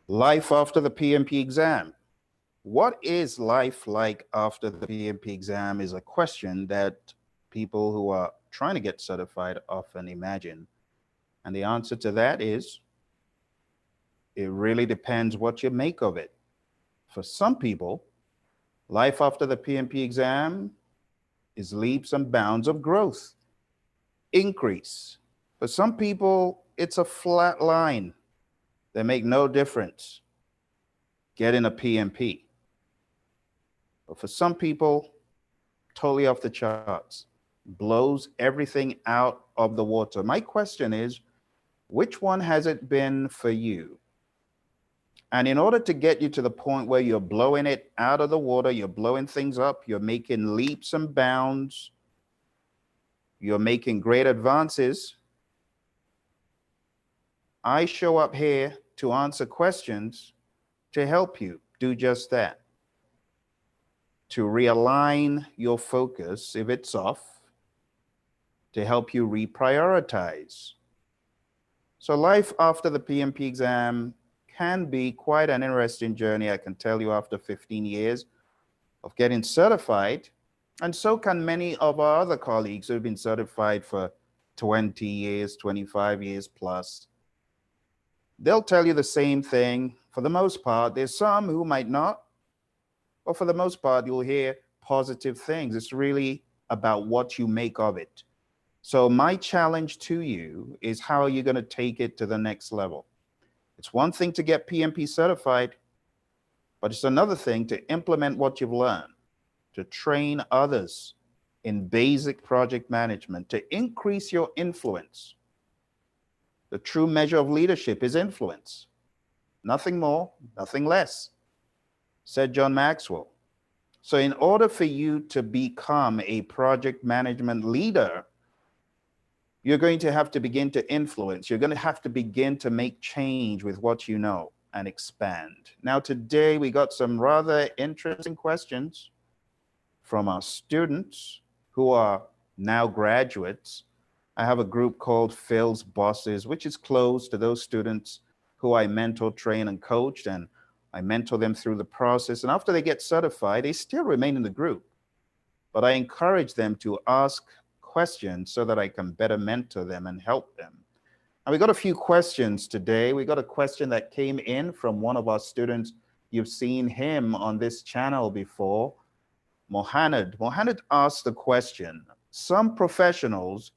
Life after the PMP exam. What is life like after the PMP exam is a question that people who are trying to get certified often imagine. And the answer to that is it really depends what you make of it. For some people, life after the PMP exam is leaps and bounds of growth, increase. For some people, it's a flat line. They make no difference getting a PMP. But for some people, totally off the charts, blows everything out of the water. My question is, which one has it been for you? And in order to get you to the point where you're blowing it out of the water, you're blowing things up, you're making leaps and bounds, you're making great advances, I show up here to answer questions to help you do just that. To realign your focus if it's off, to help you reprioritize. So life after the PMP exam can be quite an interesting journey, I can tell you, after 15 years of getting certified. And so can many of our other colleagues who have been certified for 20 years, 25 years plus. They'll tell you the same thing for the most part. There's some who might not, but for the most part, you'll hear positive things. It's really about what you make of it. So my challenge to you is, how are you going to take it to the next level? It's one thing to get PMP certified, but it's another thing to implement what you've learned, to train others in basic project management, to increase your influence. The true measure of leadership is influence. Nothing more, nothing less, said John Maxwell. So in order for you to become a project management leader, you're going to have to begin to influence. You're going to have to begin to make change with what you know and expand. Now, today we got some rather interesting questions from our students who are now graduates. I have a group called Phil's Bosses, which is close to those students who I mentor, train, and coached, and I mentor them through the process. And after they get certified, they still remain in the group. But I encourage them to ask questions so that I can better mentor them and help them. And we got a few questions today. We got a question that came in from one of our students. You've seen him on this channel before, Mohannad. Mohannad asked the question: some professionals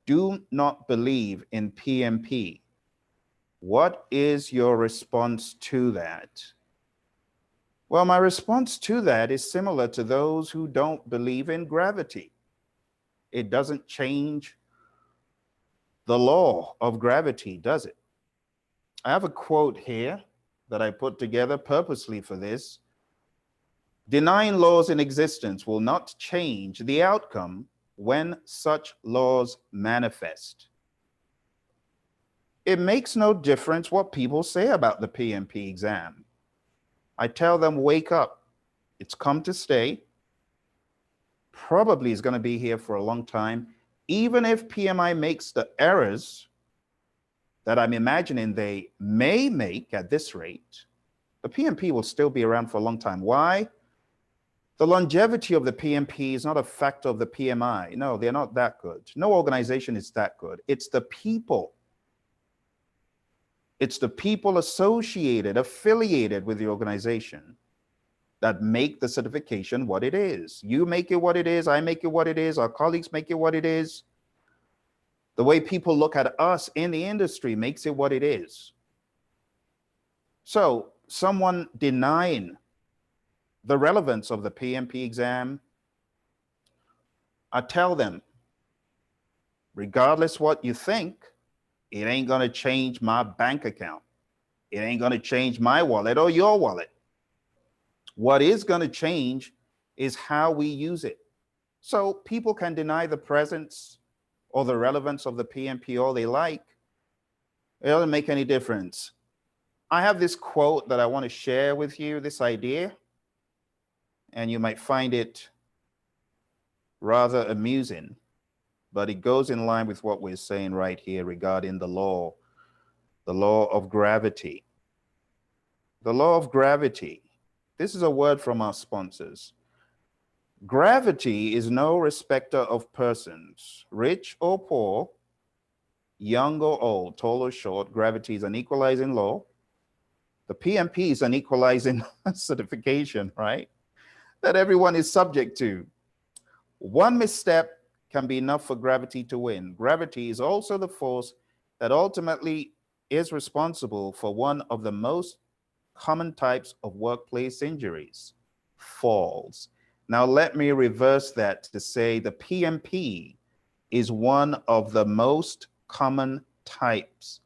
do not believe in PMP. What is your response to that? Well, my response to that is similar to those who don't believe in gravity. It doesn't change the law of gravity, does it? I have a quote here that I put together purposely for this. Denying laws in existence will not change the outcome when such laws manifest. It makes no difference what people say about the PMP exam. I tell them, wake up. It's come to stay. Probably is going to be here for a long time. Even if PMI makes the errors that I'm imagining they may make at this rate, the PMP will still be around for a long time. Why? The longevity of the PMP is not a factor of the PMI. No, they're not that good. No organization is that good. It's the people. It's the people associated, affiliated with the organization that make the certification what it is. You make it what it is, I make it what it is, our colleagues make it what it is. The way people look at us in the industry makes it what it is. So someone denying the relevance of the PMP exam, I tell them, regardless what you think, it ain't gonna change my bank account. It ain't gonna change my wallet or your wallet. What is gonna change is how we use it. So people can deny the presence or the relevance of the PMP all they like. It doesn't make any difference. I have this quote that I want to share with you, this idea, and you might find it rather amusing, but it goes in line with what we're saying right here regarding the law of gravity. The law of gravity. This is a word from our sponsors. Gravity is no respecter of persons, rich or poor, young or old, tall or short. Gravity is an equalizing law. The PMP is an equalizing certification, right? That everyone is subject to. One misstep can be enough for gravity to win. Gravity is also the force that ultimately is responsible for one of the most common types of workplace injuries, falls. Now, let me reverse that to say the PMP is one of the most common types,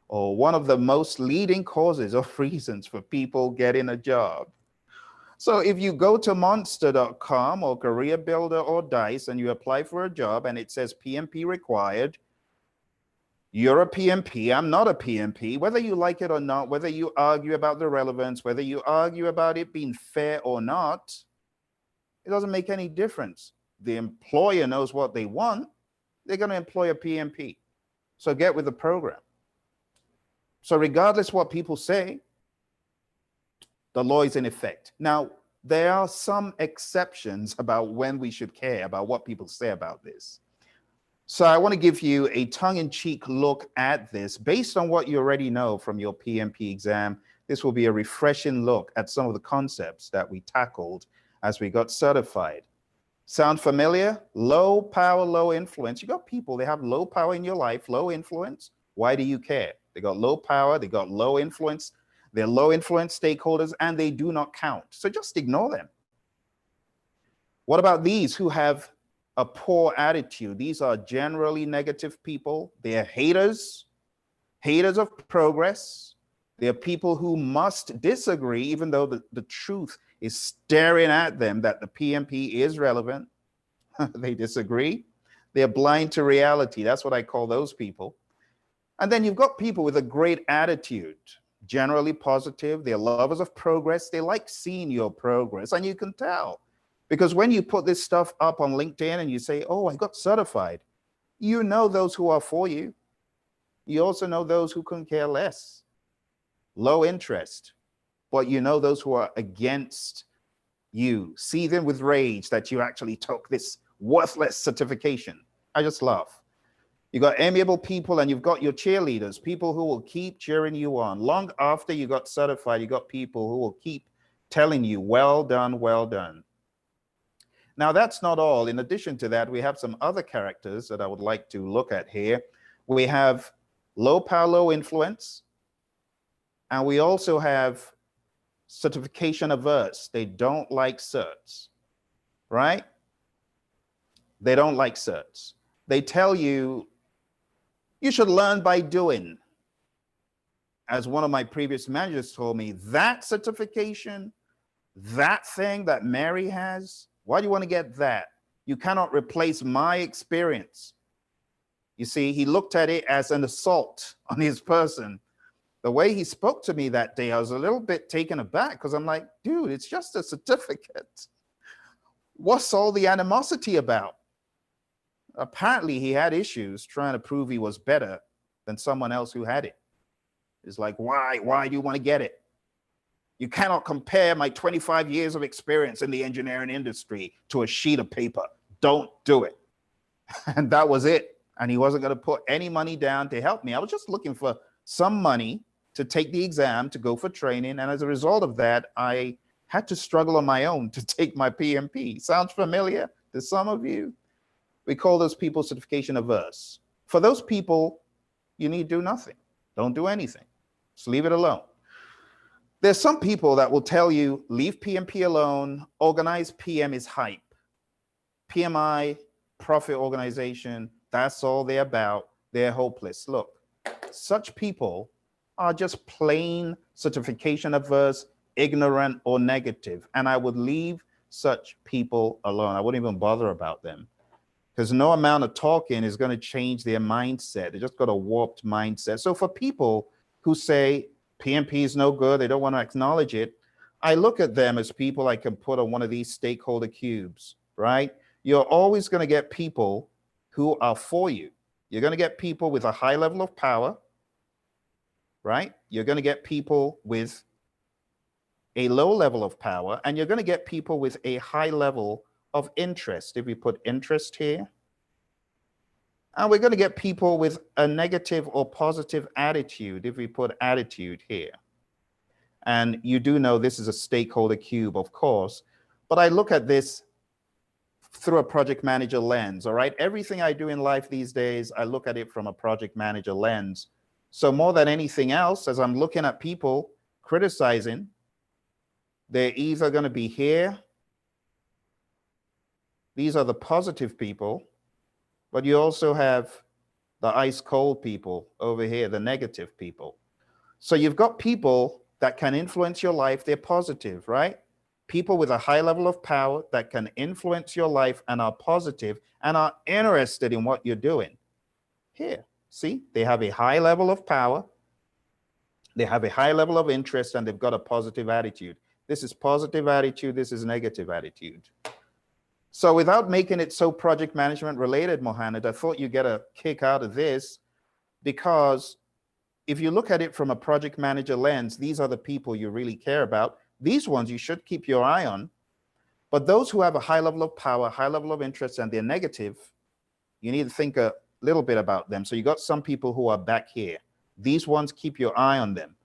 or one of the most leading causes of reasons for people getting a job. So if you go to monster.com or Career Builder or Dice and you apply for a job and it says PMP required, you're a PMP, I'm not a PMP, whether you like it or not, whether you argue about the relevance, whether you argue about it being fair or not, it doesn't make any difference. The employer knows what they want. They're going to employ a PMP. So get with the program. So regardless what people say, the law is in effect. Now, there are some exceptions about when we should care about what people say about this. So I want to give you a tongue-in-cheek look at this based on what you already know from your PMP exam. This will be a refreshing look at some of the concepts that we tackled as we got certified. Sound familiar? Low power, low influence. You got people, they have low power in your life, low influence. Why do you care? They got low power, they got low influence. They're low influence stakeholders and they do not count. So just ignore them. What about these who have a poor attitude? These are generally negative people. They're haters, haters of progress. They're people who must disagree, even though the truth is staring at them that the PMP is relevant. They disagree. They're blind to reality. That's what I call those people. And then you've got people with a great attitude, generally positive. They're lovers of progress. They like seeing your progress, and you can tell. Because when you put this stuff up on LinkedIn and you say, oh, I got certified, you know those who are for you. You also know those who couldn't care less. Low interest, but you know those who are against you. See them with rage that you actually took this worthless certification. I just laugh. You got amiable people and you've got your cheerleaders, people who will keep cheering you on. Long after you got certified, you got people who will keep telling you, well done, well done. Now, that's not all. In addition to that, we have some other characters that I would like to look at here. We have low power, low influence. And we also have certification averse. They don't like certs, right? They don't like certs. They tell you, you should learn by doing. As one of my previous managers told me, that certification, that thing that Mary has, why do you want to get that? You cannot replace my experience. You see, he looked at it as an assault on his person. The way he spoke to me that day, I was a little bit taken aback because I'm like, dude, it's just a certificate. What's all the animosity about? Apparently, he had issues trying to prove he was better than someone else who had it. It's like, why do you want to get it? You cannot compare my 25 years of experience in the engineering industry to a sheet of paper. Don't do it. And that was it. And he wasn't going to put any money down to help me. I was just looking for some money to take the exam, to go for training. And as a result of that, I had to struggle on my own to take my PMP. Sounds familiar to some of you? We call those people certification averse. For those people, you need to do nothing. Don't do anything. Just leave it alone. There's some people that will tell you, leave PMP alone, organized PM is hype. PMI, profit organization, that's all they're about. They're hopeless. Look, such people are just plain certification averse, ignorant, or negative. And I would leave such people alone. I wouldn't even bother about them because no amount of talking is going to change their mindset. They just got a warped mindset. So for people who say PMP is no good, they don't want to acknowledge it, I look at them as people I can put on one of these stakeholder cubes, right? You're always going to get people who are for you. You're going to get people with a high level of power, right? You're going to get people with a low level of power, and you're going to get people with a high level of interest. If we put interest here, and we're going to get people with a negative or positive attitude if we put attitude here. And you do know this is a stakeholder cube, of course, but I look at this through a project manager lens, all right? Everything I do in life these days, I look at it from a project manager lens. So more than anything else, as I'm looking at people criticizing, they're either going to be here. These are the positive people, but you also have the ice cold people over here, the negative people. So you've got people that can influence your life. They're positive, right? People with a high level of power that can influence your life and are positive and are interested in what you're doing. Here, see, they have a high level of power. They have a high level of interest, and they've got a positive attitude. This is positive attitude. This is negative attitude. So without making it so project management related, Mohannad, I thought you get a kick out of this, because if you look at it from a project manager lens, these are the people you really care about. These ones you should keep your eye on. But those who have a high level of power, high level of interest, and they're negative, you need to think a little bit about them. So you got some people who are back here. These ones, keep your eye on them.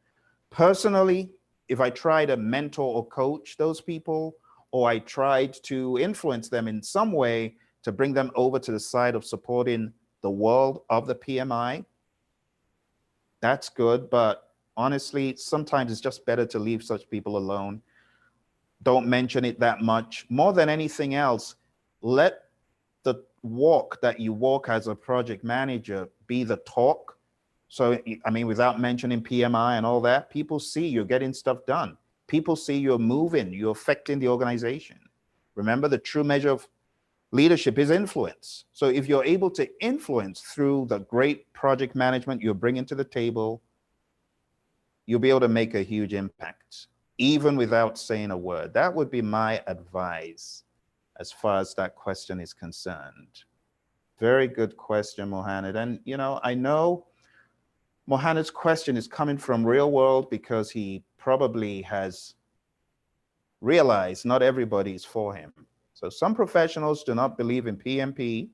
Personally, if I try to mentor or coach those people, or I tried to influence them in some way to bring them over to the side of supporting the world of the PMI, that's good. But honestly, sometimes it's just better to leave such people alone. Don't mention it that much. More than anything else, let the walk that you walk as a project manager be the talk. So, I mean, without mentioning PMI and all that, people see you're getting stuff done. People see you're moving, you're affecting the organization. Remember, the true measure of leadership is influence. So if you're able to influence through the great project management you're bringing to the table, you'll be able to make a huge impact, even without saying a word. That would be my advice as far as that question is concerned. Very good question, Mohannad. And, you know, I know Mohannad's question is coming from real world, because he probably has realized not everybody is for him. So some professionals do not believe in PMP.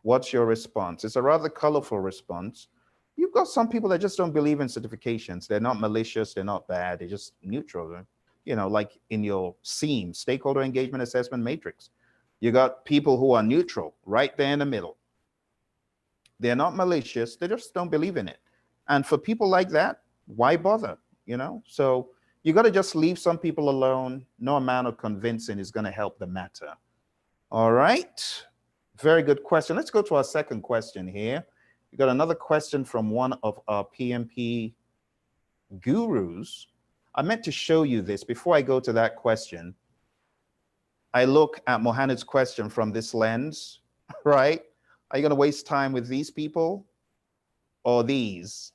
What's your response? It's a rather colorful response. You've got some people that just don't believe in certifications. They're not malicious. They're not bad. They're just neutral. You know, like in your SEAM, Stakeholder Engagement Assessment Matrix, you got people who are neutral right there in the middle. They're not malicious. They just don't believe in it. And for people like that, why bother? You know, so you got to just leave some people alone. No amount of convincing is going to help the matter. All right. Very good question. Let's go to our second question here. We got another question from one of our PMP gurus. I meant to show you this before I go to that question. I look at Mohannad's question from this lens, right? Are you going to waste time with these people, or these,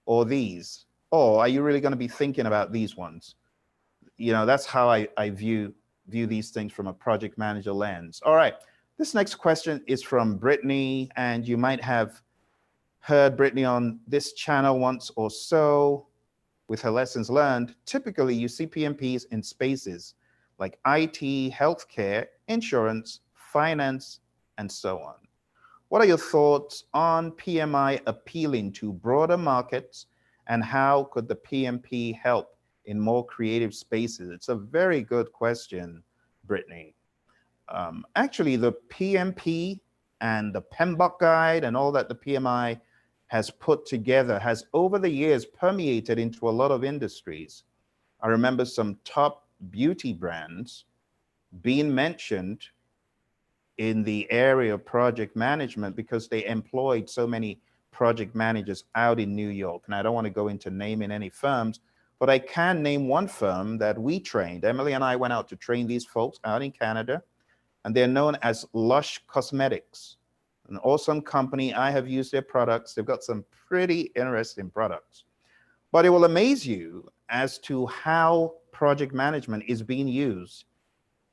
or these? Or are you really going to be thinking about these ones? You know, that's how I view these things from a project manager lens. All right. This next question is from Brittnee, and you might have heard Brittnee on this channel once or so with her lessons learned. Typically, you see PMPs in spaces like IT, healthcare, insurance, finance, and so on. What are your thoughts on PMI appealing to broader markets, and how could the PMP help in more creative spaces? It's a very good question, Brittnee. Actually, the PMP and the PMBOK guide and all that the PMI has put together has over the years permeated into a lot of industries. I remember some top beauty brands being mentioned in the area of project management because they employed so many project managers out in New York. And I don't want to go into naming any firms, but I can name one firm that we trained. Emily and I went out to train these folks out in Canada, and they're known as Lush Cosmetics, an awesome company. I have used their products. They've got some pretty interesting products. But it will amaze you as to how project management is being used,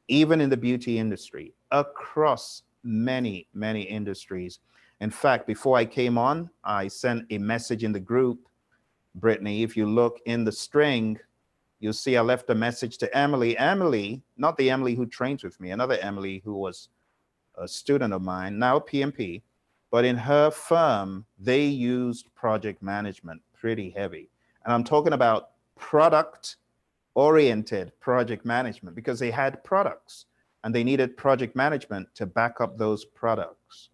even in the beauty industry, across many, many industries. In fact, before I came on, I sent a message in the group, Brittnee. If you look in the string, You'll see I left a message to Emily. Emily, not the Emily who trains with me, another Emily who was a student of mine, now a PMP, but in her firm, they used project management pretty heavy. And I'm talking about product-oriented project management because they had products and they needed project management to back up those products.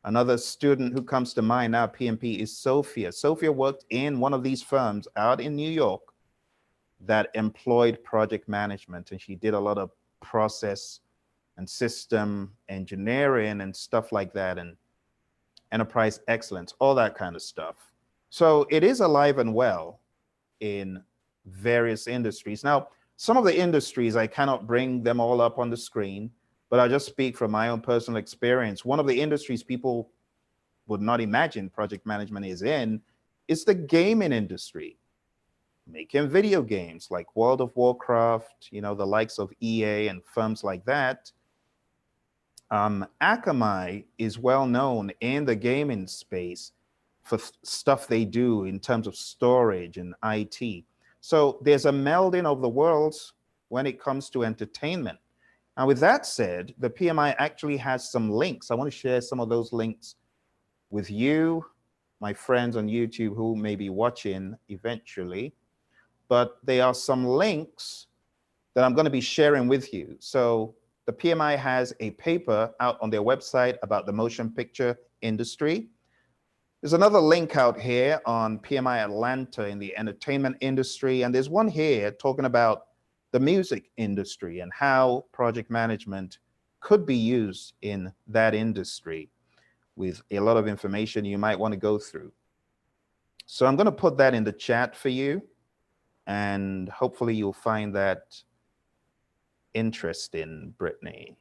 Another student who comes to mind now, PMP, is Sophia. Sophia worked in one of these firms out in New York that employed project management, and she did a lot of process and system engineering and stuff like that, and enterprise excellence, all that kind of stuff. So it is alive and well in various industries. Now, some of the industries, I cannot bring them all up on the screen, but I'll just speak from my own personal experience. One of the industries people would not imagine project management is in is the gaming industry. Making video games like World of Warcraft, you know, the likes of EA and firms like that. Akamai is well known in the gaming space for stuff they do in terms of storage and IT. So there's a melding of the worlds when it comes to entertainment. And with that said, the PMI actually has some links. I want to share some of those links with you, my friends on YouTube who may be watching eventually. But there are some links that I'm going to be sharing with you. So the PMI has a paper out on their website about the motion picture industry. There's another link out here on PMI Atlanta in the entertainment industry. And there's one here talking about the music industry and how project management could be used in that industry, with a lot of information you might want to go through. So I'm going to put that in the chat for you, and hopefully you'll find that interesting, Brittnee.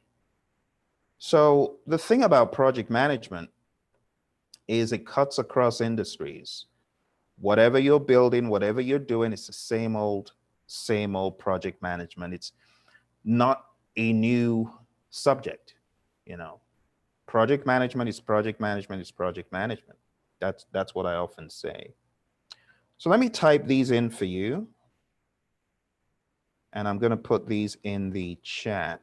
So the thing about project management is it cuts across industries. Whatever you're building, whatever you're doing, it's the same old project management. It's not a new subject, you know. Project management is project management is project management. That's what I often say. So let me type these in for you. And I'm going to put these in the chat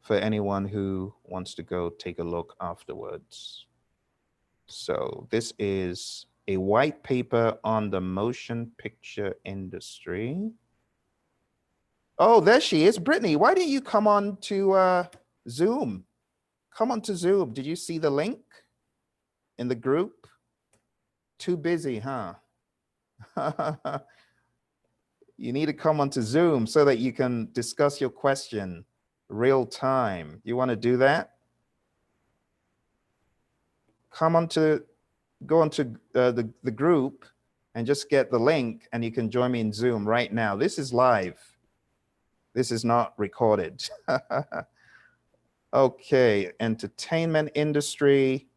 for anyone who wants to go take a look afterwards. So this is a white paper on the motion picture industry. Oh, there she is. Brittnee, why didn't you come on to Zoom? Come on to Zoom. Did you see the link in the group? Too busy, huh? You need to come onto Zoom so that you can discuss your question real time. You want to do that? Go onto the group and just get the link, and you can join me in Zoom right now. This is live. This is not recorded. Okay, entertainment industry.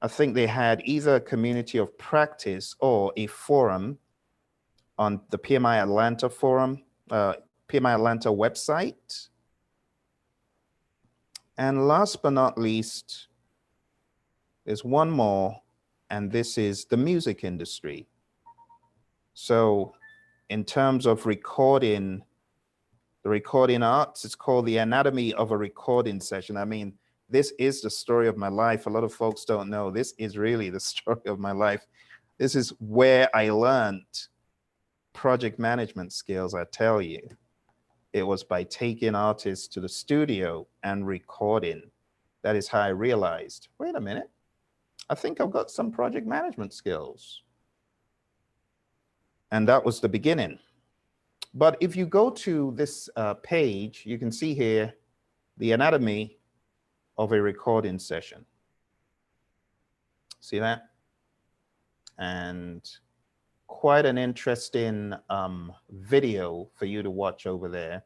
I think they had either a community of practice or a forum on the PMI Atlanta forum, PMI Atlanta website. And last but not least, there's one more, and this is the music industry. So in terms of recording, the recording arts, it's called The Anatomy of a Recording Session. I mean, this is the story of my life. A lot of folks don't know. This is really the story of my life. This is where I learned project management skills, I tell you. It was by taking artists to the studio and recording. That is how I realized, wait a minute, I think I've got some project management skills. And that was the beginning. But if you go to this page, you can see here the anatomy of a recording session. See that? And quite an interesting video for you to watch over there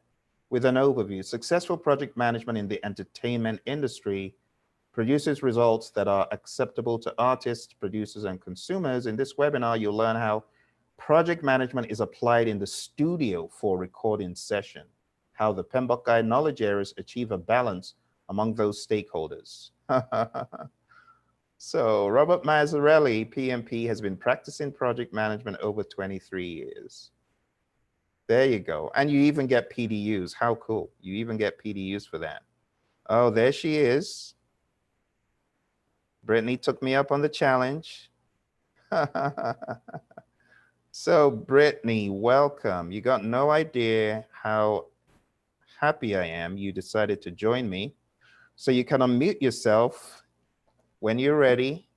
with an overview. Successful project management in the entertainment industry produces results that are acceptable to artists, producers, and consumers. In this webinar, you'll learn how project management is applied in the studio for recording session, how the PMBOK Guide knowledge areas achieve a balance among those stakeholders. So Robert Mazzarelli, PMP, has been practicing project management over 23 years. There you go. And you even get PDUs. How cool. You even get PDUs for that. Oh, there she is. Brittnee took me up on the challenge. So Brittnee, welcome. You got no idea how happy I am you decided to join me. So you can unmute yourself when you're ready.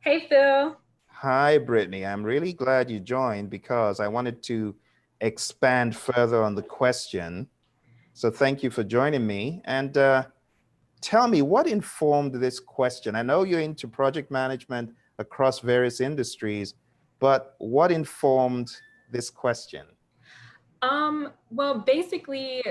Hey, Phil. Hi, Brittnee. I'm really glad you joined because I wanted to expand further on the question. So thank you for joining me. And tell me, what informed this question? I know you're into project management across various industries, but what informed this question? Well, basically,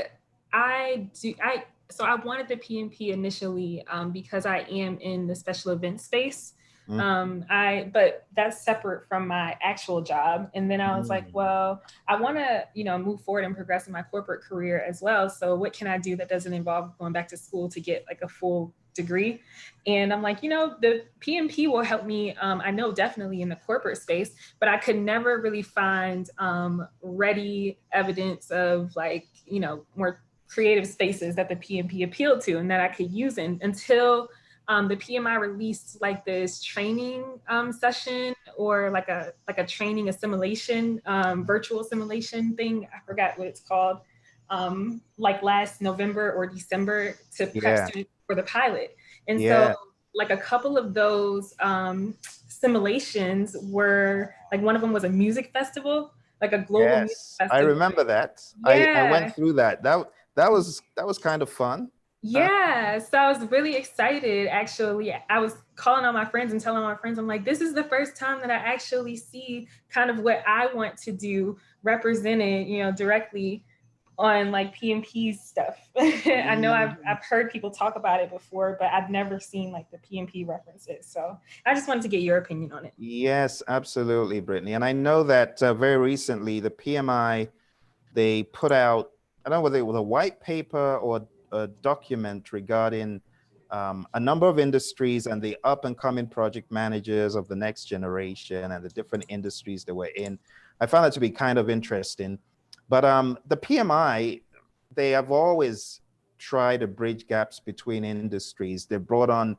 so I wanted the PMP initially because I am in the special event space. But that's separate from my actual job. And then I was like, well, I want to, move forward and progress in my corporate career as well. So what can I do that doesn't involve going back to school to get like a full degree? And I'm like, the PMP will help me. I know definitely in the corporate space, but I could never really find ready evidence of like, more creative spaces that the PMP appealed to and that I could use in until the PMI released like this training session or like a training assimilation, virtual assimilation thing. I forgot what it's called. Like last November or December to prep students for the pilot. And so like a couple of those simulations were like, one of them was a music festival, like a global music festival. I remember that. I went through that. That was kind of fun. Yeah, so I was really excited. Actually, I was calling on my friends and telling my friends, I'm like, this is the first time that I actually see kind of what I want to do represented, directly on like PMP stuff. I know I've heard people talk about it before, but I've never seen like the PMP references. So I just wanted to get your opinion on it. Yes, absolutely, Brittnee. And I know that very recently the PMI, they put out, I don't know whether it was a white paper or a document regarding a number of industries and the up and coming project managers of the next generation and the different industries that we're in. I found that to be kind of interesting. But the PMI, they have always tried to bridge gaps between industries. They brought on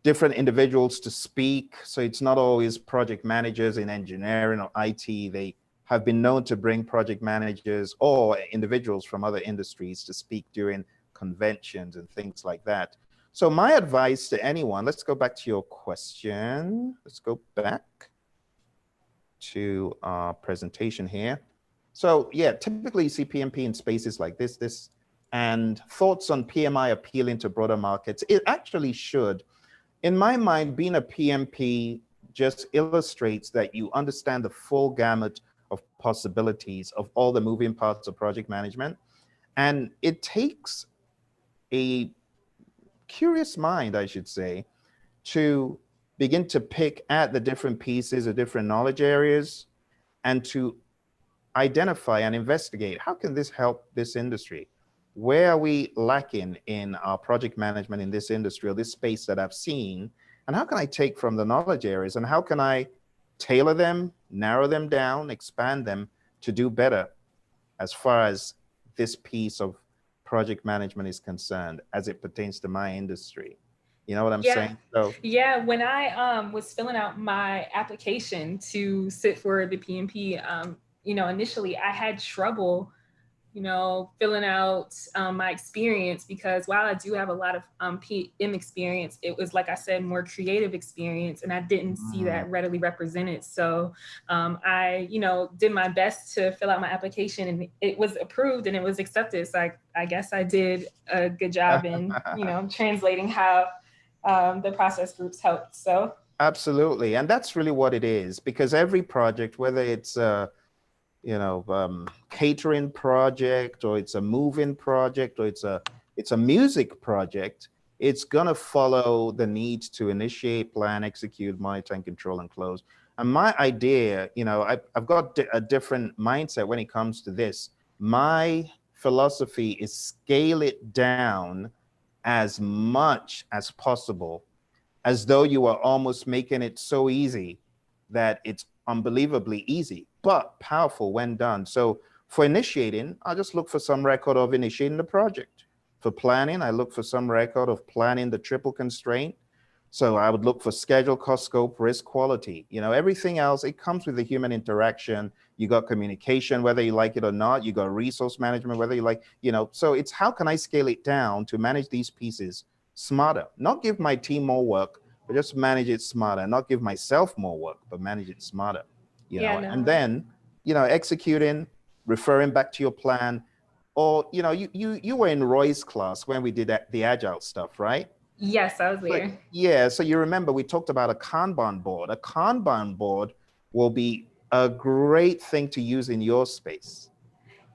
different individuals to speak. So it's not always project managers in engineering or IT. They have been known to bring project managers or individuals from other industries to speak during conventions and things like that. So my advice to anyone, let's go back to your question. Let's go back to our presentation here. So yeah, typically you see PMP in spaces like this, and thoughts on PMI appealing to broader markets. It actually should. In my mind, being a PMP just illustrates that you understand the full gamut of possibilities of all the moving parts of project management. And it takes a curious mind, I should say, to begin to pick at the different pieces of different knowledge areas and to identify and investigate, how can this help this industry? Where are we lacking in our project management in this industry or this space that I've seen? And how can I take from the knowledge areas and how can I tailor them, narrow them down, expand them to do better as far as this piece of project management is concerned as it pertains to my industry? You know what I'm saying? So yeah, when I was filling out my application to sit for the PMP, initially I had trouble filling out my experience because while I do have a lot of PM experience, it was, like I said, more creative experience, and I didn't see that readily represented. So I, did my best to fill out my application, and it was approved and it was accepted. So I guess I did a good job in, translating how the process groups helped. So absolutely, and that's really what it is, because every project, whether it's catering project or it's a moving project or it's a music project, it's gonna follow the need to initiate, plan, execute, monitor, and control and close. And my idea, I've got a different mindset when it comes to this. My philosophy is scale it down as much as possible as though you are almost making it so easy that it's unbelievably easy, but powerful when done. So for initiating, I'll just look for some record of initiating the project. For planning, I look for some record of planning the triple constraint. So I would look for schedule, cost, scope, risk, quality. You know, everything else, it comes with the human interaction. You got communication, whether you like it or not. You got resource management, whether you like, you know, so it's how can I scale it down to manage these pieces smarter? Not give my team more work, but just manage it smarter. Not give myself more work, but manage it smarter. You Yeah, know, no. and then, you know, executing, referring back to your plan. Or, you know, you were in Roy's class when we did the agile stuff, right? Yes, I was there. Yeah, so you remember we talked about a Kanban board. A Kanban board will be a great thing to use in your space,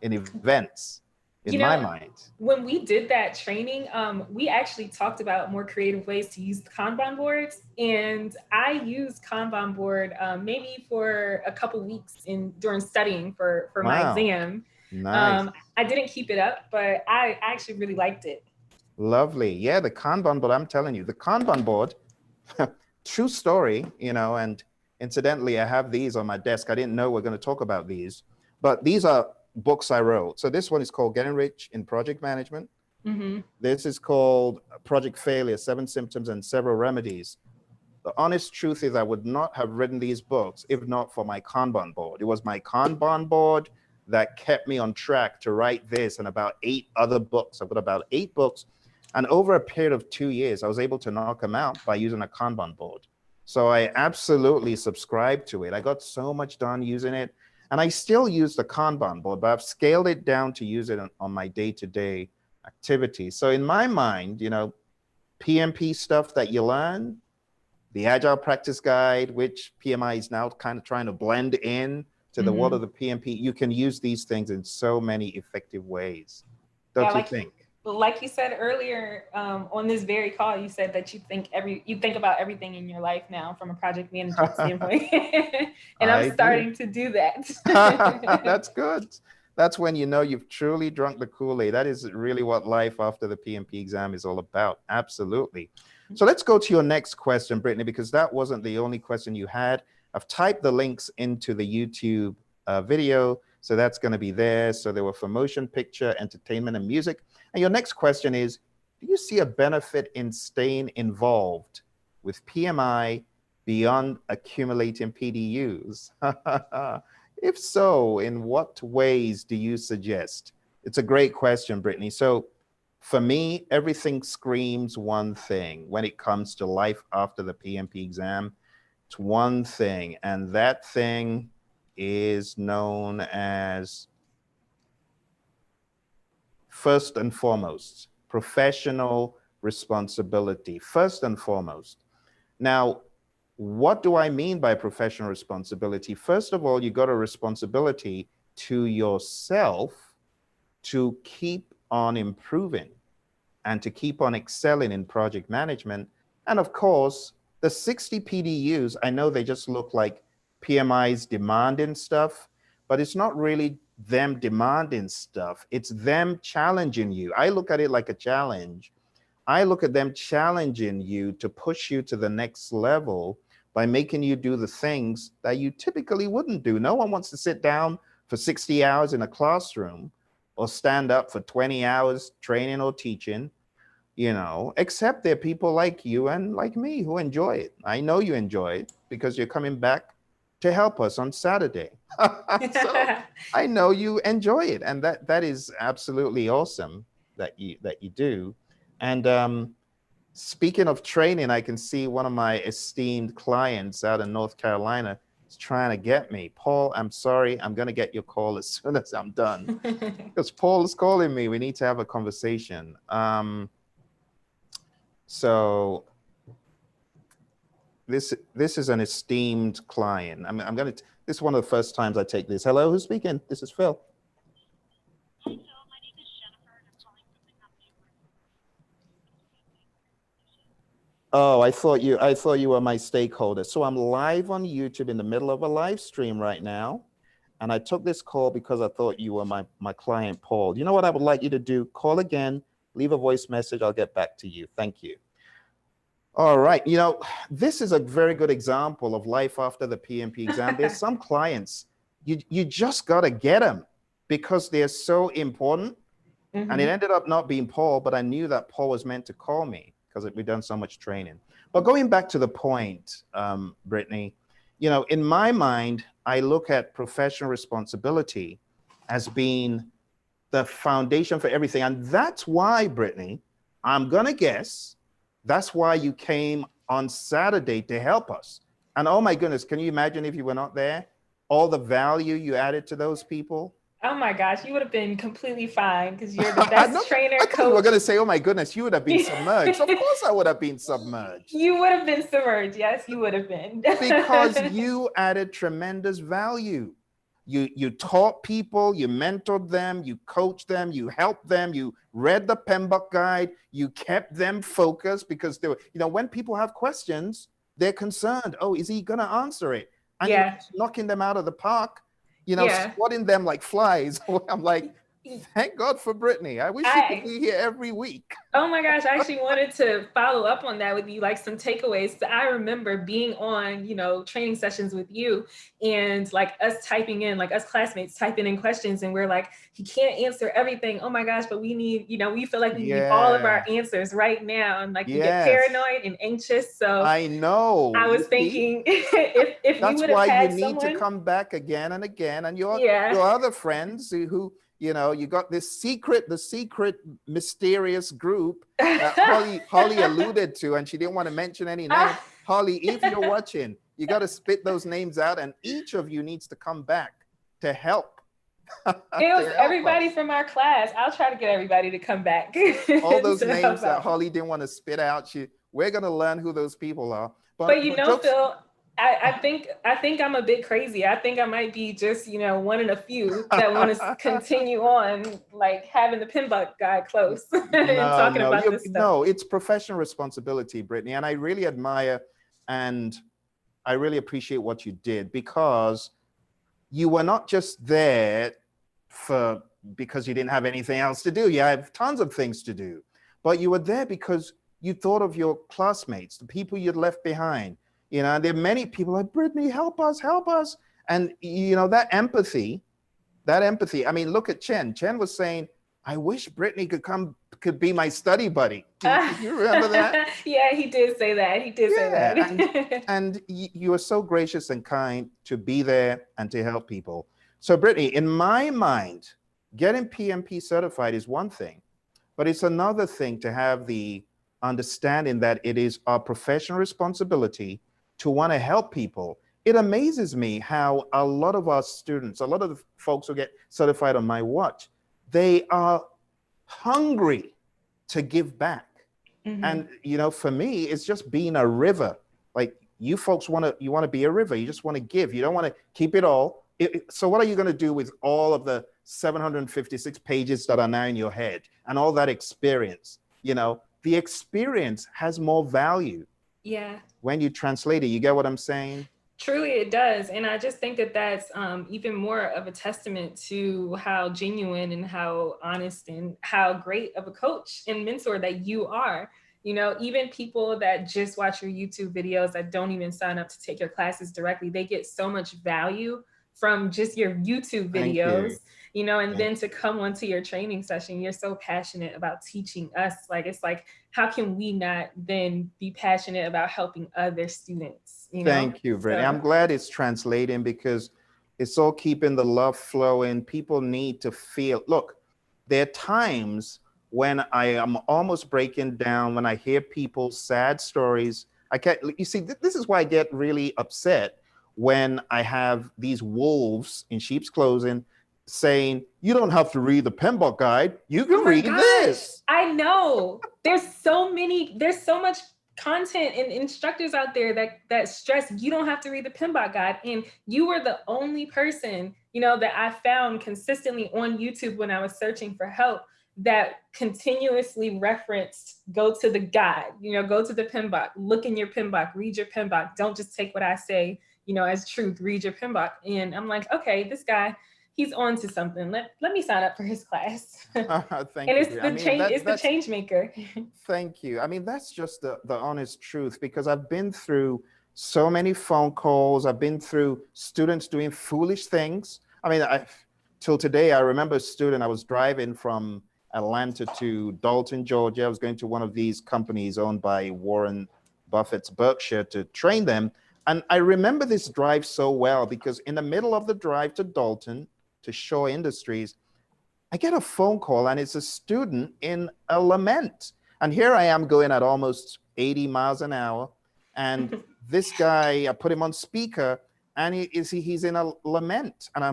in events, in You my know, mind. when we did that training, we actually talked about more creative ways to use the Kanban boards. And I used Kanban board maybe for a couple weeks during studying for my Wow, exam. nice. I didn't keep it up, but I actually really liked it. Lovely. Yeah, the Kanban board, I'm telling you, the Kanban board, true story, you know, and incidentally, I have these on my desk. I didn't know we're going to talk about these, but these are books I wrote. So this one is called Getting Rich in Project Management. Mm-hmm. This is called Project Failure, 7 Symptoms and Several Remedies. The honest truth is I would not have written these books if not for my Kanban board. It was my Kanban board that kept me on track to write this and about 8 other books. I've got about 8 books. And over a period of 2 years, I was able to knock them out by using a Kanban board. So I absolutely subscribe to it. I got so much done using it. And I still use the Kanban board, but I've scaled it down to use it on my day-to-day activities. So in my mind, you know, PMP stuff that you learn, the Agile Practice Guide, which PMI is now kind of trying to blend in to the world of the PMP, you can use these things in so many effective ways. Don't you think? Like you said earlier on this very call, you said that you think about everything in your life now from a project management standpoint. And I'm starting to do that. That's good. That's when you know you've truly drunk the Kool-Aid. That is really what life after the PMP exam is all about. Absolutely. So let's go to your next question, Brittnee, because that wasn't the only question you had. I've typed the links into the YouTube video, so that's going to be there. So they were for motion, picture, entertainment, and music. And your next question is, do you see a benefit in staying involved with PMI beyond accumulating PDUs? If so, in what ways do you suggest? It's a great question, Brittnee. So for me, everything screams one thing when it comes to life after the PMP exam. It's one thing, and that thing is known as, first and foremost, professional responsibility. First and foremost. Now, what do I mean by professional responsibility? First of all, you got a responsibility to yourself to keep on improving and to keep on excelling in project management. And of course, the 60 PDUs, I know they just look like PMI's demanding stuff, but it's not really them demanding stuff. It's them challenging you. I look at it like a challenge. I look at them challenging you to push you to the next level by making you do the things that you typically wouldn't do. No one wants to sit down for 60 hours in a classroom or stand up for 20 hours training or teaching, you know, except there are people like you and like me who enjoy it. I know you enjoy it because you're coming back to help us on Saturday. So I know you enjoy it, and that is absolutely awesome that you do. And speaking of training, I can see one of my esteemed clients out in North Carolina is trying to get me. Paul, I'm sorry, I'm going to get your call as soon as I'm done. Because Paul is calling me. We need to have a conversation. So this is an esteemed client. This is one of the first times I take this. Hello, who's speaking? This is Phil. Hi, Phil. My name is Jennifer, and I'm calling from the company. Oh, I thought you were my stakeholder. So I'm live on YouTube in the middle of a live stream right now. And I took this call because I thought you were my client, Paul. You know what I would like you to do? Call again, leave a voice message. I'll get back to you. Thank you. All right. You know, this is a very good example of life after the PMP exam. There's some clients, you just got to get them because they're so important. And it ended up not being Paul, but I knew that Paul was meant to call me because we've done so much training. But going back to the point, Brittnee, you know, in my mind, I look at professional responsibility as being the foundation for everything. And that's why, Brittnee, I'm going to guess, that's why you came on Saturday to help us. And oh my goodness, can you imagine if you were not there? All the value you added to those people. Oh my gosh, you would have been completely fine because you're the best trainer, I thought you were coach. going to say, oh my goodness, you would have been submerged. Of course I would have been submerged. You would have been submerged. Yes, you would have been. Because you added tremendous value. You taught people, you mentored them, you coached them, you helped them, you read the PMBOK guide, you kept them focused because they were, you know, when people have questions, they're concerned. Oh, is he going to answer it? And you're just knocking them out of the park, you know, swatting them like flies. I'm like, thank God for Brittnee. I wish she could be here every week. Oh my gosh, I actually wanted to follow up on that with you, like some takeaways. So I remember being on, you know, training sessions with you and like us typing in, like us classmates typing in questions and we're like, he can't answer everything. Oh my gosh, but we need, you know, we feel like we need all of our answers right now. And like we get paranoid and anxious. So I know. I was thinking if that's we would have why had you need to come back again and again. And your other friends who you know, you got this the secret mysterious group that Holly alluded to, and she didn't want to mention any names. Holly, if you're watching, you got to spit those names out, and each of you needs to come back to help. It was everybody from our class. I'll try to get everybody to come back. All those names that Holly didn't want to spit out, we're going to learn who those people are. But you know, Phil, I think I'm a bit crazy. I think I might be just, you know, one in a few that want to continue on, like having the PMBOK guy close and talking about this stuff. No, it's professional responsibility, Brittnee, and I really admire and I really appreciate what you did because you were not just there because you didn't have anything else to do. You have tons of things to do, but you were there because you thought of your classmates, the people you'd left behind. You know, there are many people like, Brittnee, help us. And, you know, that empathy, I mean, look at Chen. Chen was saying, I wish Brittnee could be my study buddy. Do you remember that? Yeah, he did say that. Say that. And you are so gracious and kind to be there and to help people. So Brittnee, in my mind, getting PMP certified is one thing, but it's another thing to have the understanding that it is our professional responsibility to want to help people. It amazes me how a lot of our students, a lot of the folks who get certified on my watch, they are hungry to give back. And, you know, for me, it's just being a river. Like you folks want to be a river. You just want to give. You don't want to keep it all. So what are you going to do with all of the 756 pages that are now in your head and all that experience? You know, the experience has more value. Yeah. When you translate it, you get what I'm saying? Truly, it does. And I just think that that's even more of a testament to how genuine and how honest and how great of a coach and mentor that you are. You know, even people that just watch your YouTube videos that don't even sign up to take your classes directly, they get so much value from just your YouTube videos, you know, and then to come onto your training session, you're so passionate about teaching us. Like, it's like, how can we not then be passionate about helping other students? You know? Thank you, Brittnee. I'm glad it's translating because it's all keeping the love flowing. People need to feel, look, there are times when I am almost breaking down, when I hear people's sad stories. I can't, you see, this is why I get really upset when I have these wolves in sheep's clothing saying, you don't have to read the PMBOK guide, you can read this. I know. There's so much content and instructors out there that stress you don't have to read the PMBOK guide. And you were the only person, you know, that I found consistently on YouTube when I was searching for help that continuously referenced, go to the guide, you know, go to the PMBOK, look in your PMBOK, read your PMBOK. Don't just take what I say, you know, as truth, read your PMBOK. And I'm like, okay, this guy, he's on to something. Let me sign up for his class. Thank And you. it's Brittnee. the I mean, change. It's the that's change maker. thank you. I mean, that's just the honest truth, because I've been through so many phone calls. I've been through students doing foolish things. I mean, till today, I remember a student, I was driving from Atlanta to Dalton, Georgia. I was going to one of these companies owned by Warren Buffett's Berkshire to train them. And I remember this drive so well, because in the middle of the drive to Dalton, to Shaw Industries, I get a phone call, and it's a student in a lament. And here I am going at almost 80 miles an hour. And this guy, I put him on speaker, and he's in a lament. And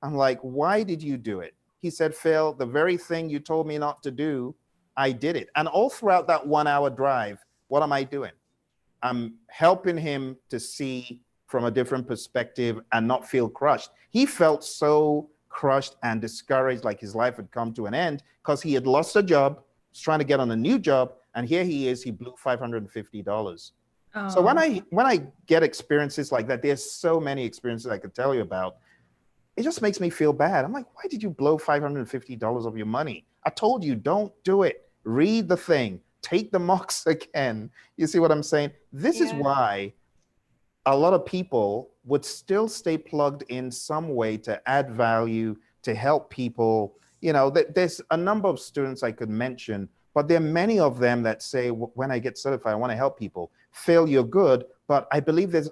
I'm like, why did you do it? He said, Phil, the very thing you told me not to do, I did it. And all throughout that 1 hour drive, what am I doing? I'm helping him to see from a different perspective and not feel crushed. He felt so crushed and discouraged, like his life had come to an end, because he had lost a job, was trying to get on a new job, and here he is, he blew $550. Oh. So when I get experiences like that, there's so many experiences I could tell you about. It just makes me feel bad. I'm like, why did you blow $550 of your money? I told you, don't do it. Read the thing. Take the mocks again. You see what I'm saying? This is why a lot of people would still stay plugged in some way to add value, to help people. You know, there's a number of students I could mention, but there are many of them that say, when I get certified, I want to help people. Phil, you're good, but I believe there's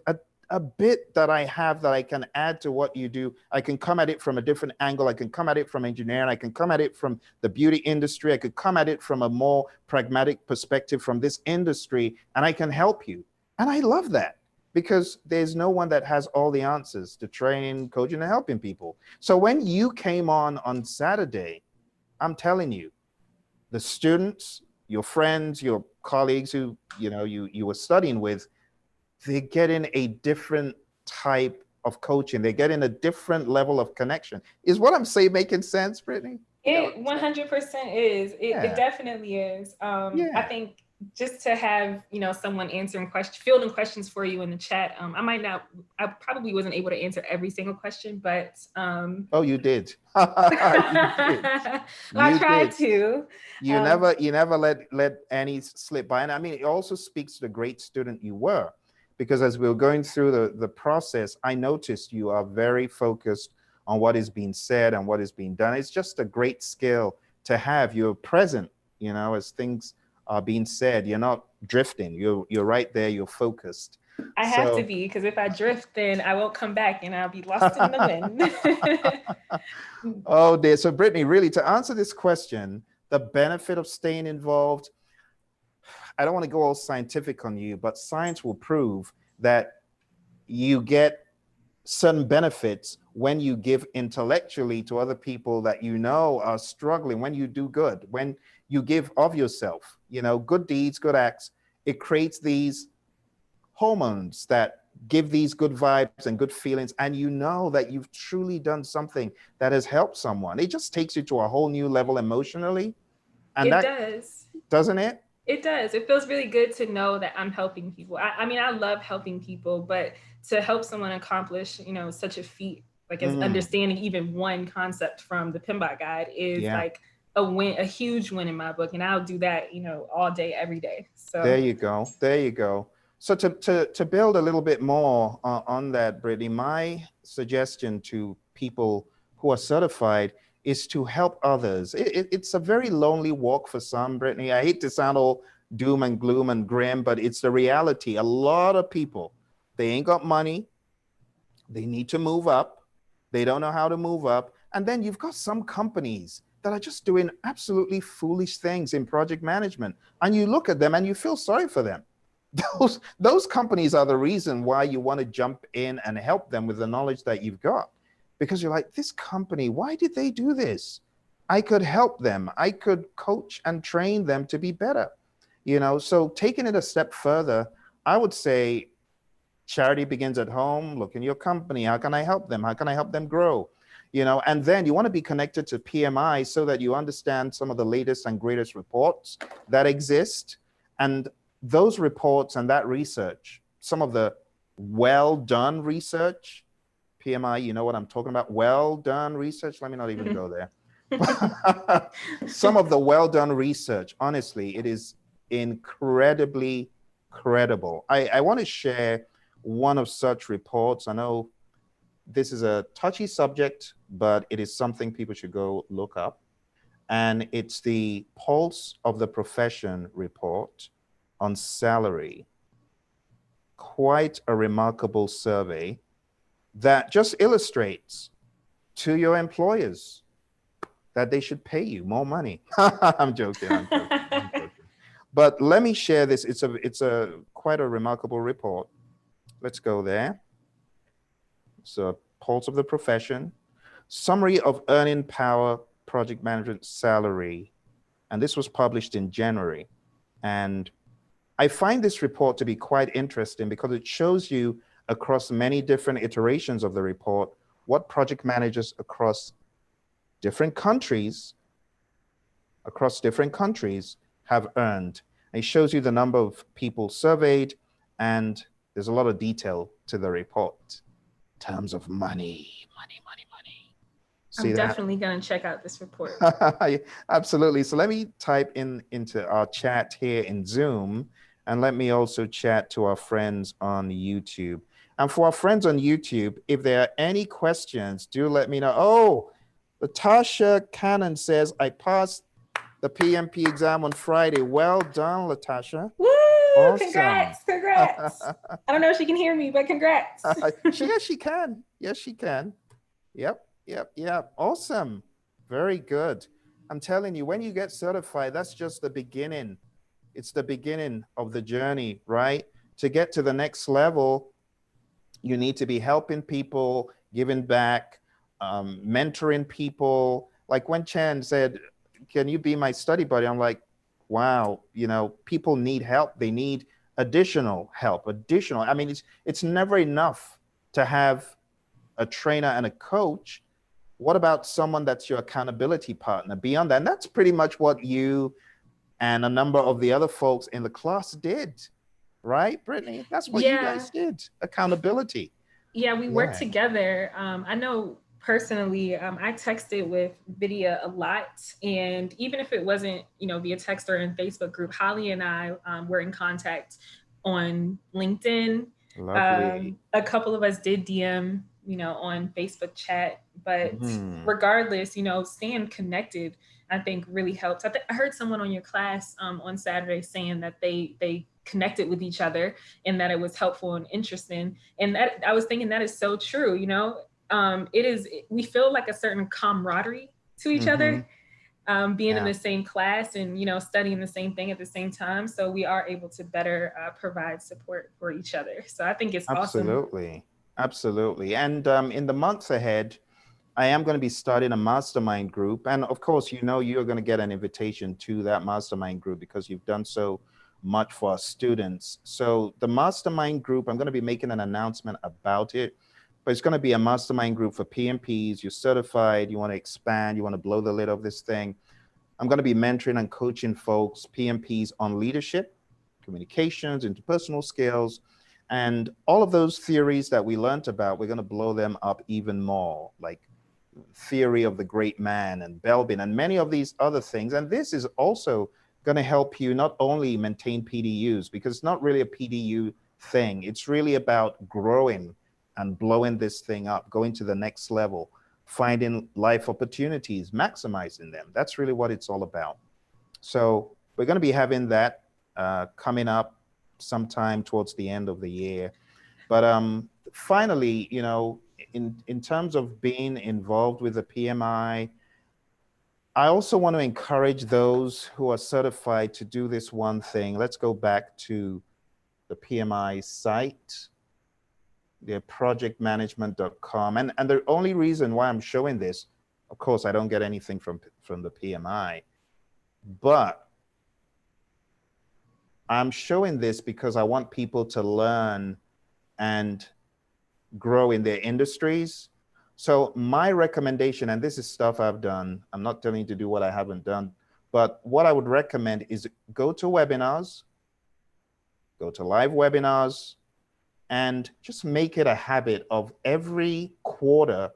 a bit that I have that I can add to what you do. I can come at it from a different angle. I can come at it from engineering. I can come at it from the beauty industry. I could come at it from a more pragmatic perspective from this industry, and I can help you. And I love that, because there's no one that has all the answers to training, coaching, and helping people. So when you came on Saturday, I'm telling you, the students, your friends, your colleagues who you were studying with, they're getting a different type of coaching. They're getting a different level of connection. Is what I'm saying making sense, Brittnee? It 100% is. It definitely is. I think just to have, someone fielding questions for you in the chat. I probably wasn't able to answer every single question, but oh, you did. I tried to. You never let any slip by. And I mean, it also speaks to the great student you were, because as we were going through the process, I noticed you are very focused on what is being said and what is being done. It's just a great skill to have. You're present, as things are being said. You're not drifting. You're right there. You're focused. I have to be, because if I drift, then I won't come back and I'll be lost in the wind. Oh dear. So Brittnee, really, to answer this question, the benefit of staying involved, I don't want to go all scientific on you, but science will prove that you get certain benefits when you give intellectually to other people that are struggling. When you do good, when you give of yourself, good deeds, good acts, it creates these hormones that give these good vibes and good feelings, and that you've truly done something that has helped someone. It just takes you to a whole new level emotionally. And does. Doesn't it? It does. It feels really good to know that I'm helping people. I mean, I love helping people, but to help someone accomplish, such a feat, like as understanding even one concept from the PMBOK guide is like a win, a huge win in my book. And I'll do that, all day, every day. So there you go. There you go. So to build a little bit more on that, Brittnee, my suggestion to people who are certified is to help others. It's a very lonely walk for some, Brittnee. I hate to sound all doom and gloom and grim, but it's the reality. A lot of people, they ain't got money. They need to move up. They don't know how to move up. And then you've got some companies that are just doing absolutely foolish things in project management. And you look at them and you feel sorry for them. Those companies are the reason why you want to jump in and help them with the knowledge that you've got. Because you're like, this company, why did they do this? I could help them. I could coach and train them to be better. So taking it a step further, I would say charity begins at home. Look in your company. How can I help them? How can I help them grow? And then you want to be connected to PMI so that you understand some of the latest and greatest reports that exist. And those reports and that research, some of the well-done research, PMI, you know what I'm talking about. Well done research. Let me not even go there. Some of the well done research, honestly, it is incredibly credible. I want to share one of such reports. I know this is a touchy subject, but it is something people should go look up. And it's the Pulse of the Profession report on salary. Quite a remarkable survey that just illustrates to your employers that they should pay you more money. I'm joking. But let me share this. It's a quite a remarkable report. Let's go there. So, Pulse of the Profession, summary of earning power, project management salary, and this was published in January. And I find this report to be quite interesting because it shows you across many different iterations of the report what project managers across different countries have earned. It shows you the number of people surveyed, and there's a lot of detail to the report. Terms of money. See I'm that? definitely going to check out this report. Absolutely. So let me type into our chat here in Zoom, and let me also chat to our friends on YouTube. And for our friends on YouTube, if there are any questions, do let me know. Oh, Latasha Cannon says, I passed the PMP exam on Friday. Well done, Latasha. Woo! Awesome. Congrats. I don't know if she can hear me, but congrats. Yes, she can. Yes, she can. Yep. Awesome. Very good. I'm telling you, when you get certified, that's just the beginning. It's the beginning of the journey, right? To get to the next level, you need to be helping people, giving back, mentoring people. Like when Chan said, can you be my study buddy? I'm like, wow, people need help. They need additional help, I mean, it's never enough to have a trainer and a coach. What about someone that's your accountability partner beyond that? And that's pretty much what you and a number of the other folks in the class did, right, Brittnee? That's what you guys did, accountability. Yeah, we worked together. I know personally, I texted with Vidya a lot. And even if it wasn't, via text or in Facebook group, Holly and I were in contact on LinkedIn. Lovely. A couple of us did DM, on Facebook chat, but regardless, staying connected, I think really helps. I heard someone on your class on Saturday saying that they connected with each other and that it was helpful and interesting. And that I was thinking that is so true. We feel like a certain camaraderie to each other, being in the same class and, studying the same thing at the same time. So we are able to better provide support for each other. So I think it's awesome. Absolutely. And in the months ahead, I am going to be starting a mastermind group. And of course, you're going to get an invitation to that mastermind group because you've done so much for our students. So the mastermind group, I'm going to be making an announcement about it, but it's going to be a mastermind group for PMPs. You're certified, you want to expand, you want to blow the lid off this thing. I'm going to be mentoring and coaching folks, PMPs, on leadership, communications, interpersonal skills, and all of those theories that we learned about, we're going to blow them up even more, like theory of the great man and Belbin and many of these other things. And this is also going to help you not only maintain PDUs, because it's not really a PDU thing. It's really about growing and blowing this thing up, going to the next level, finding life opportunities, maximizing them. That's really what it's all about. So we're going to be having that coming up sometime towards the end of the year. But finally, in terms of being involved with the PMI, I also want to encourage those who are certified to do this one thing. Let's go back to the PMI site, their projectmanagement.com. And the only reason why I'm showing this, of course, I don't get anything from the PMI, but I'm showing this because I want people to learn and grow in their industries. So my recommendation, and this is stuff I've done, I'm not telling you to do what I haven't done, but what I would recommend is go to webinars, go to live webinars, and just make it a habit of every quarter,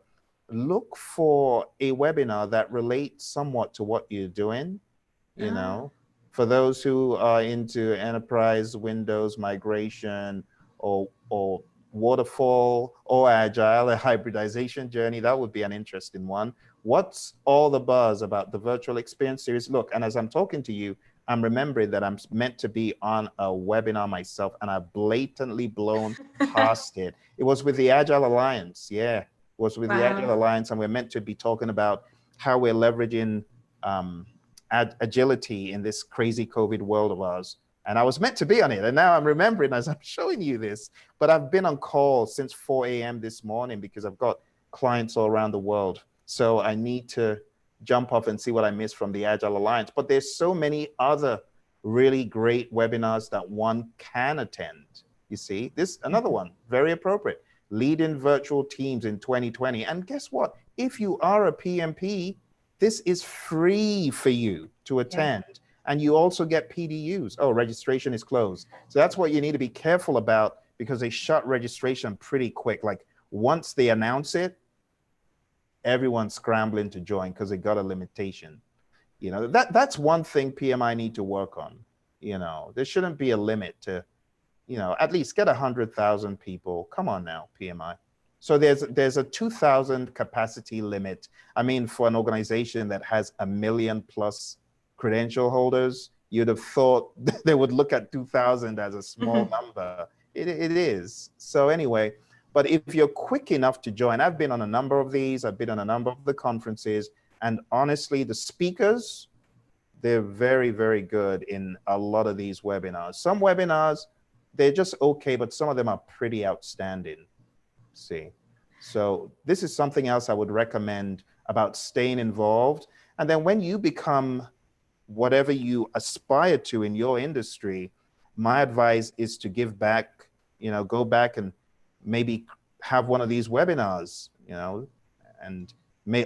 look for a webinar that relates somewhat to what you're doing, you know, for those who are into enterprise Windows migration or waterfall or agile, a hybridization journey. That would be an interesting one. What's all the buzz about the virtual experience series? Look, and as I'm talking to you, I'm remembering that I'm meant to be on a webinar myself, and I've blatantly blown past it. It was with the Agile Alliance. Yeah, it was with the Agile Alliance, and we're meant to be talking about how we're leveraging agility in this crazy COVID world of ours. And I was meant to be on it. And now I'm remembering as I'm showing you this, but I've been on call since 4 a.m. this morning because I've got clients all around the world. So I need to jump off and see what I missed from the Agile Alliance. But there's so many other really great webinars that one can attend. You see, this another one, very appropriate. Leading virtual teams in 2020. And guess what? If you are a PMP, this is free for you to attend. Yeah. And you also get PDUs. Oh, registration is closed. So that's what you need to be careful about, because they shut registration pretty quick. Like once they announce it, everyone's scrambling to join because they got a limitation. You know, that's one thing PMI need to work on. You know, there shouldn't be a limit to, you know, at least get 100,000 people. Come on now, PMI. So there's a 2,000 capacity limit. I mean, for an organization that has 1 million plus credential holders, you'd have thought they would look at 2,000 as a small number. It is. So anyway, but if you're quick enough to join, I've been on a number of these, I've been on a number of the conferences, and honestly, the speakers, they're very, very good in a lot of these webinars. Some webinars, they're just okay, but some of them are pretty outstanding. See, so this is something else I would recommend about staying involved. And then when you become whatever you aspire to in your industry, my advice is to give back, you know, go back and maybe have one of these webinars, you know, and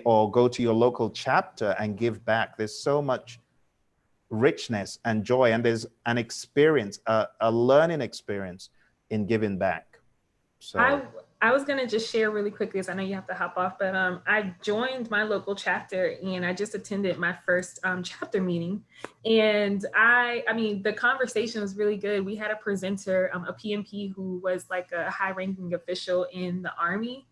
or go to your local chapter and give back. There's so much richness and joy, and there's an experience, a learning experience in giving back. So I was gonna just share really quickly, because I know you have to hop off, but I joined my local chapter and I just attended my first chapter meeting, and I mean the conversation was really good. We had a presenter, a PMP who was like a high-ranking official in the Army,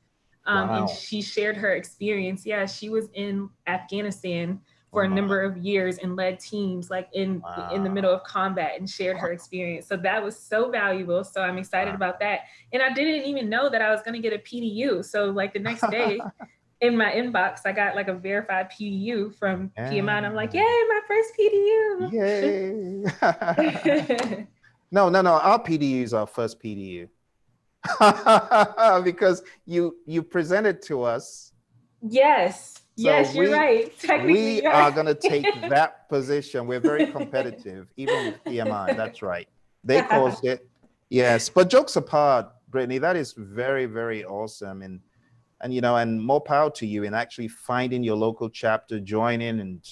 and she shared her experience. Yeah, she was in Afghanistan for a number of years and led teams like in the middle of combat and shared her experience. So that was so valuable. So I'm excited about that. And I didn't even know that I was going to get a PDU. So like the next day in my inbox, I got like a verified PDU from PMI, and I'm like, yay, my first PDU. Yay. No, our PDU is our first PDU. Because you presented to us. Yes. So yes, you're right. We are going to take that position. We're very competitive, even with PMI. That's right. They caused it. Yes. But jokes apart, Brittnee, that is very, very awesome. And you know, and more power to you in actually finding your local chapter, joining and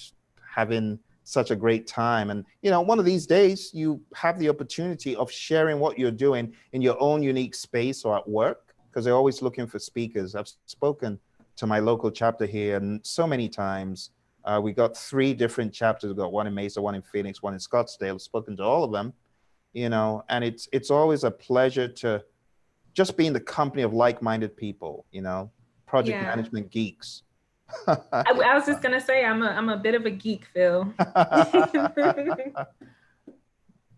having such a great time. And, you know, one of these days you have the opportunity of sharing what you're doing in your own unique space or at work, because they're always looking for speakers. I've spoken to my local chapter here and so many times. We got 3 different chapters. We got one in Mesa, one in Phoenix, one in Scottsdale. I've spoken to all of them, you know, and it's always a pleasure to just be in the company of like-minded people, you know, project management geeks. I was just gonna say I'm a bit of a geek, Phil.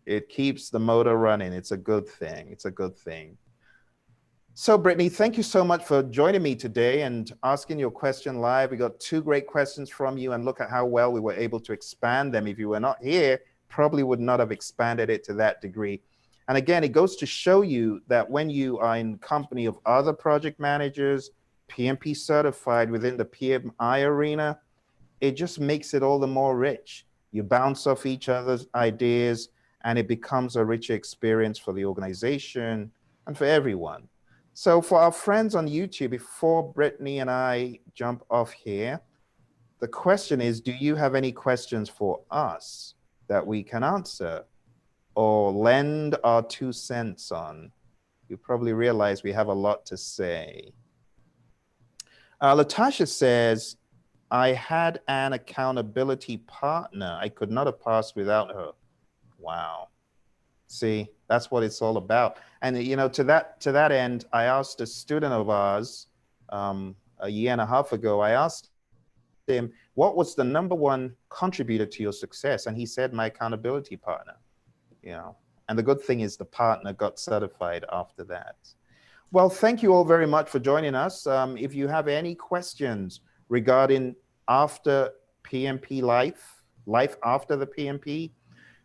It keeps the motor running. It's a good thing. It's a good thing. So Brittnee, thank you so much for joining me today and asking your question live. We got 2 great questions from you, and look at how well we were able to expand them. If you were not here, probably would not have expanded it to that degree. And again, it goes to show you that when you are in company of other project managers, PMP certified within the PMI arena, it just makes it all the more rich. You bounce off each other's ideas, and it becomes a richer experience for the organization and for everyone. So for our friends on YouTube, before Brittnee and I jump off here, the question is, do you have any questions for us that we can answer or lend our 2 cents on? You probably realize we have a lot to say. Latasha says, I had an accountability partner. I could not have passed without her. Wow. See, that's what it's all about. And you know, to that end, I asked a student of ours a year and a half ago, I asked him, what was the #1 contributor to your success? And he said, my accountability partner. You know, and the good thing is the partner got certified after that. Well, thank you all very much for joining us. If you have any questions regarding after PMP life after the PMP,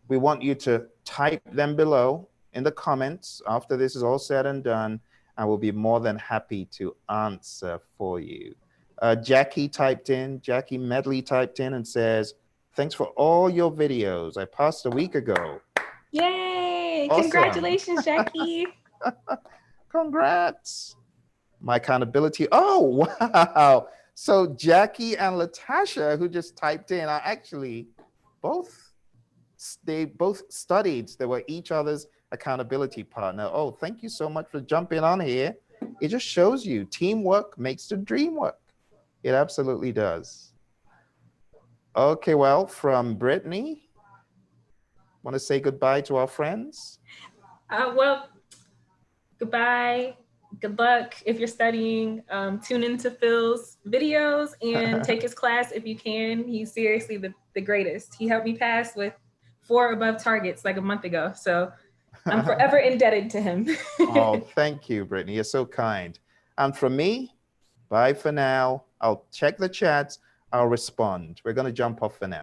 we want you to type them below in the comments after this is all said and done, and we'll be more than happy to answer for you. Jackie Medley typed in and says, thanks for all your videos. I passed a week ago. Yay! Awesome. Congratulations, Jackie. Congrats. My accountability. Oh, wow. So Jackie and Latasha, who just typed in, are actually they both studied. They were each other's accountability partner. Oh, thank you so much for jumping on here. It just shows you teamwork makes the dream work. It absolutely does. Okay, well, from Brittnee, want to say goodbye to our friends? Well, goodbye. Good luck if you're studying. Tune into Phil's videos and take his class if you can. He's seriously the greatest. He helped me pass with 4 above targets like a month ago. So I'm forever indebted to him. Oh, thank you, Brittnee. You're so kind. And from me, bye for now. I'll check the chats. I'll respond. We're going to jump off for now.